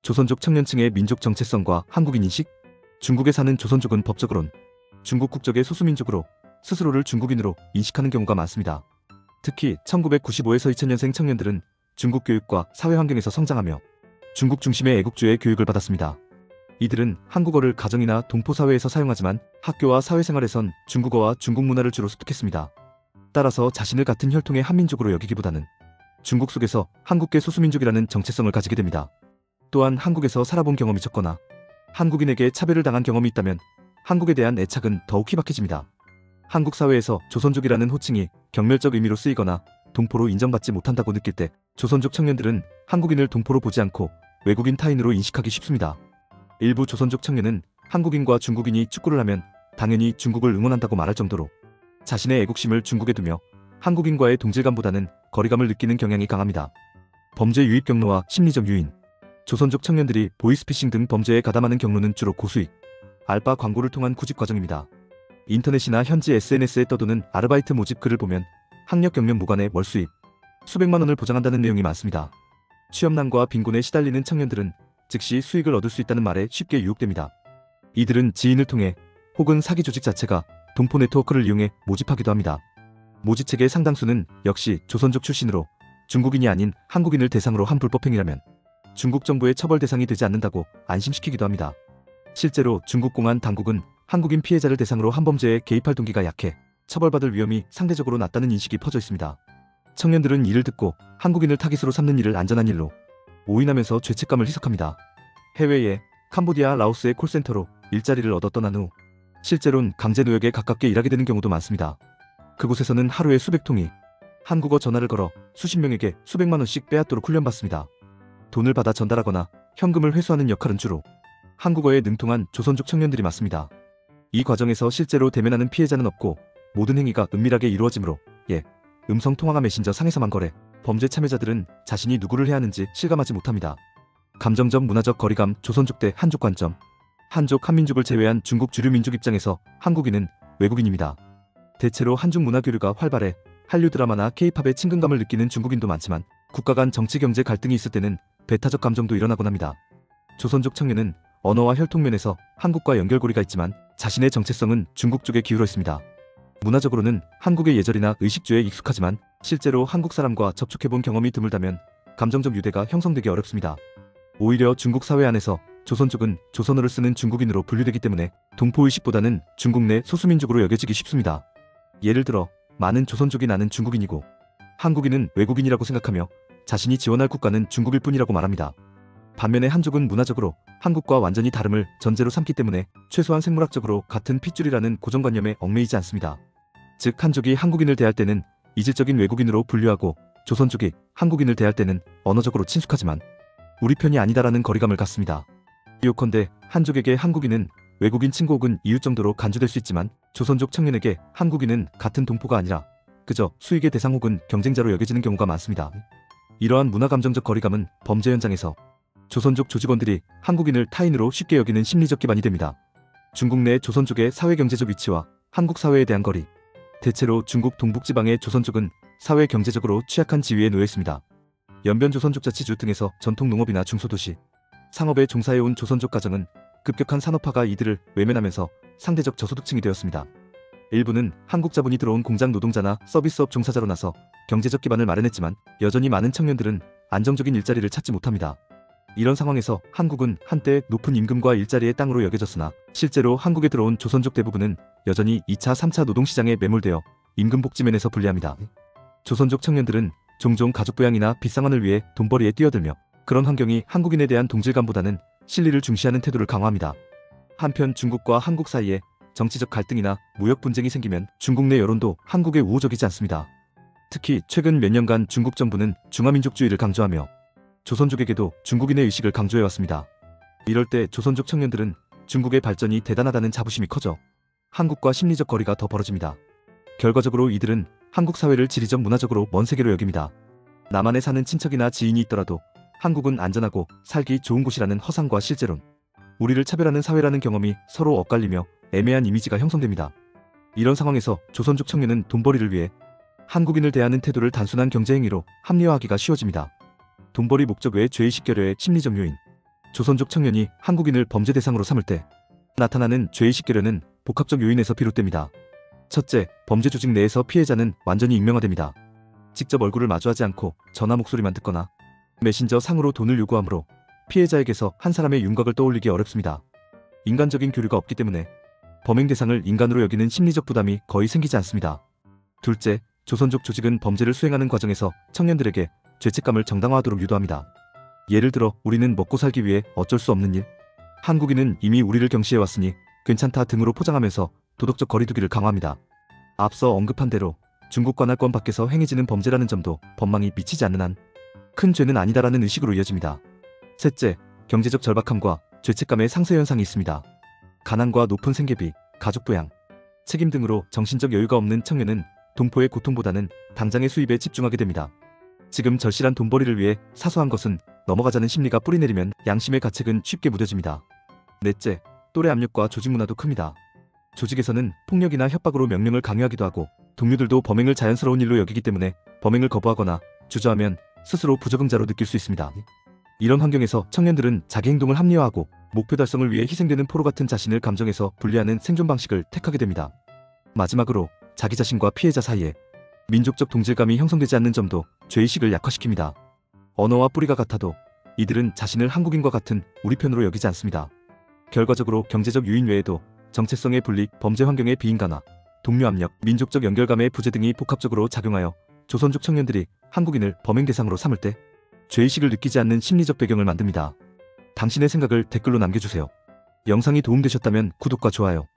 조선족 청년층의 민족 정체성과 한국인 인식. 중국에 사는 조선족은 법적으론 중국 국적의 소수민족으로 스스로를 중국인으로 인식하는 경우가 많습니다. 특히 1995에서 2000년생 청년들은 중국 교육과 사회 환경에서 성장하며 중국 중심의 애국주의 교육을 받았습니다. 이들은 한국어를 가정이나 동포사회에서 사용하지만 학교와 사회생활에선 중국어와 중국 문화를 주로 습득했습니다. 따라서 자신을 같은 혈통의 한민족으로 여기기보다는 중국 속에서 한국계 소수민족이라는 정체성을 가지게 됩니다. 또한 한국에서 살아본 경험이 적거나 한국인에게 차별을 당한 경험이 있다면 한국에 대한 애착은 더욱 희박해집니다. 한국 사회에서 조선족이라는 호칭이 경멸적 의미로 쓰이거나 동포로 인정받지 못한다고 느낄 때 조선족 청년들은 한국인을 동포로 보지 않고 외국인 타인으로 인식하기 쉽습니다. 일부 조선족 청년은 한국인과 중국인이 축구를 하면 당연히 중국을 응원한다고 말할 정도로 자신의 애국심을 중국에 두며 한국인과의 동질감보다는 거리감을 느끼는 경향이 강합니다. 범죄 유입 경로와 심리적 요인. 조선족 청년들이 보이스피싱 등 범죄에 가담하는 경로는 주로 고수익, 알바 광고를 통한 구직 과정입니다. 인터넷이나 현지 SNS에 떠도는 아르바이트 모집 글을 보면 학력 경력 무관의 월 수입, 수백만 원을 보장한다는 내용이 많습니다. 취업난과 빈곤에 시달리는 청년들은 즉시 수익을 얻을 수 있다는 말에 쉽게 유혹됩니다. 이들은 지인을 통해 혹은 사기 조직 자체가 동포 네트워크를 이용해 모집하기도 합니다. 모집책의 상당수는 역시 조선족 출신으로 중국인이 아닌 한국인을 대상으로 한 불법행위라면 중국 정부의 처벌 대상이 되지 않는다고 안심시키기도 합니다. 실제로 중국 공안 당국은 한국인 피해자를 대상으로 한 범죄에 개입할 동기가 약해 처벌받을 위험이 상대적으로 낮다는 인식이 퍼져 있습니다. 청년들은 이를 듣고 한국인을 타깃으로 삼는 일을 안전한 일로 오인하면서 죄책감을 희석합니다. 해외에 캄보디아, 라오스의 콜센터로 일자리를 얻어 떠난 후 실제론 강제노역에 가깝게 일하게 되는 경우도 많습니다. 그곳에서는 하루에 수백 통이 한국어 전화를 걸어 수십 명에게 수백만 원씩 빼앗도록 훈련받습니다. 돈을 받아 전달하거나 현금을 회수하는 역할은 주로 한국어에 능통한 조선족 청년들이 맡습니다. 이 과정에서 실제로 대면하는 피해자는 없고 모든 행위가 은밀하게 이루어지므로 음성통화가 메신저 상에서만 거래, 범죄 참여자들은 자신이 누구를 해야 하는지 실감하지 못합니다. 감정적 문화적 거리감. 조선족 대 한족 관점. 한족 한민족을 제외한 중국 주류 민족 입장에서 한국인은 외국인입니다. 대체로 한중 문화 교류가 활발해 한류 드라마나 K-팝에 친근감을 느끼는 중국인도 많지만 국가 간 정치 경제 갈등이 있을 때는 배타적 감정도 일어나곤 합니다. 조선족 청년은 언어와 혈통 면에서 한국과 연결고리가 있지만 자신의 정체성은 중국 쪽에 기울어 있습니다. 문화적으로는 한국의 예절이나 의식주에 익숙하지만 실제로 한국 사람과 접촉해본 경험이 드물다면 감정적 유대가 형성되기 어렵습니다. 오히려 중국 사회 안에서 조선족은 조선어를 쓰는 중국인으로 분류되기 때문에 동포의식보다는 중국 내 소수민족으로 여겨지기 쉽습니다. 예를 들어 많은 조선족이 나는 중국인이고 한국인은 외국인이라고 생각하며 자신이 지원할 국가는 중국일 뿐이라고 말합니다. 반면에 한족은 문화적으로 한국과 완전히 다름을 전제로 삼기 때문에 최소한 생물학적으로 같은 핏줄이라는 고정관념에 얽매이지 않습니다. 즉 한족이 한국인을 대할 때는 이질적인 외국인으로 분류하고 조선족이 한국인을 대할 때는 언어적으로 친숙하지만 우리 편이 아니다라는 거리감을 갖습니다. 요컨대 한족에게 한국인은 외국인 친구 혹은 이웃 정도로 간주될 수 있지만 조선족 청년에게 한국인은 같은 동포가 아니라 그저 수익의 대상 혹은 경쟁자로 여겨지는 경우가 많습니다. 이러한 문화감정적 거리감은 범죄 현장에서 조선족 조직원들이 한국인을 타인으로 쉽게 여기는 심리적 기반이 됩니다. 중국 내 조선족의 사회경제적 위치와 한국 사회에 대한 거리. 대체로 중국 동북지방의 조선족은 사회경제적으로 취약한 지위에 놓여 있습니다. 연변 조선족 자치주 등에서 전통 농업이나 중소도시, 상업에 종사해온 조선족 가정은 급격한 산업화가 이들을 외면하면서 상대적 저소득층이 되었습니다. 일부는 한국 자본이 들어온 공장 노동자나 서비스업 종사자로 나서 경제적 기반을 마련했지만 여전히 많은 청년들은 안정적인 일자리를 찾지 못합니다. 이런 상황에서 한국은 한때 높은 임금과 일자리의 땅으로 여겨졌으나 실제로 한국에 들어온 조선족 대부분은 여전히 2차, 3차 노동시장에 매몰되어 임금 복지면에서 불리합니다. 조선족 청년들은 종종 가족 부양이나 빚상환을 위해 돈벌이에 뛰어들며 그런 환경이 한국인에 대한 동질감보다는 실리를 중시하는 태도를 강화합니다. 한편 중국과 한국 사이에 정치적 갈등이나 무역 분쟁이 생기면 중국 내 여론도 한국에 우호적이지 않습니다. 특히 최근 몇 년간 중국 정부는 중화민족주의를 강조하며 조선족에게도 중국인의 의식을 강조해왔습니다. 이럴 때 조선족 청년들은 중국의 발전이 대단하다는 자부심이 커져 한국과 심리적 거리가 더 벌어집니다. 결과적으로 이들은 한국 사회를 지리적 문화적으로 먼 세계로 여깁니다. 남한에 사는 친척이나 지인이 있더라도 한국은 안전하고 살기 좋은 곳이라는 허상과 실제론, 우리를 차별하는 사회라는 경험이 서로 엇갈리며 애매한 이미지가 형성됩니다. 이런 상황에서 조선족 청년은 돈벌이를 위해 한국인을 대하는 태도를 단순한 경제행위로 합리화하기가 쉬워집니다. 돈벌이 목적 외의 죄의식 결여의 심리적 요인. 조선족 청년이 한국인을 범죄 대상으로 삼을 때 나타나는 죄의식 결여는 복합적 요인에서 비롯됩니다. 첫째, 범죄 조직 내에서 피해자는 완전히 익명화됩니다. 직접 얼굴을 마주하지 않고 전화 목소리만 듣거나 메신저 상으로 돈을 요구하므로 피해자에게서 한 사람의 윤곽을 떠올리기 어렵습니다. 인간적인 교류가 없기 때문에 범행 대상을 인간으로 여기는 심리적 부담이 거의 생기지 않습니다. 둘째, 조선족 조직은 범죄를 수행하는 과정에서 청년들에게 죄책감을 정당화하도록 유도합니다. 예를 들어 우리는 먹고 살기 위해 어쩔 수 없는 일, 한국인은 이미 우리를 경시해왔으니 괜찮다 등으로 포장하면서 도덕적 거리두기를 강화합니다. 앞서 언급한 대로 중국 관할권 밖에서 행해지는 범죄라는 점도 법망이 미치지 않는 한 큰 죄는 아니다라는 의식으로 이어집니다. 셋째, 경제적 절박함과 죄책감의 상쇄 현상이 있습니다. 가난과 높은 생계비, 가족 부양, 책임 등으로 정신적 여유가 없는 청년은 동포의 고통보다는 당장의 수입에 집중하게 됩니다. 지금 절실한 돈벌이를 위해 사소한 것은 넘어가자는 심리가 뿌리내리면 양심의 가책은 쉽게 무뎌집니다. 넷째, 또래 압력과 조직 문화도 큽니다. 조직에서는 폭력이나 협박으로 명령을 강요하기도 하고 동료들도 범행을 자연스러운 일로 여기기 때문에 범행을 거부하거나 주저하면 스스로 부적응자로 느낄 수 있습니다. 이런 환경에서 청년들은 자기 행동을 합리화하고 목표 달성을 위해 희생되는 포로 같은 자신을 감정에서 분리하는 생존 방식을 택하게 됩니다. 마지막으로 자기 자신과 피해자 사이에 민족적 동질감이 형성되지 않는 점도 죄의식을 약화시킵니다. 언어와 뿌리가 같아도 이들은 자신을 한국인과 같은 우리 편으로 여기지 않습니다. 결과적으로 경제적 유인 외에도 정체성의 분리, 범죄 환경의 비인간화, 동료 압력, 민족적 연결감의 부재 등이 복합적으로 작용하여 조선족 청년들이 한국인을 범행 대상으로 삼을 때 죄의식을 느끼지 않는 심리적 배경을 만듭니다. 당신의 생각을 댓글로 남겨주세요. 영상이 도움되셨다면 구독과 좋아요,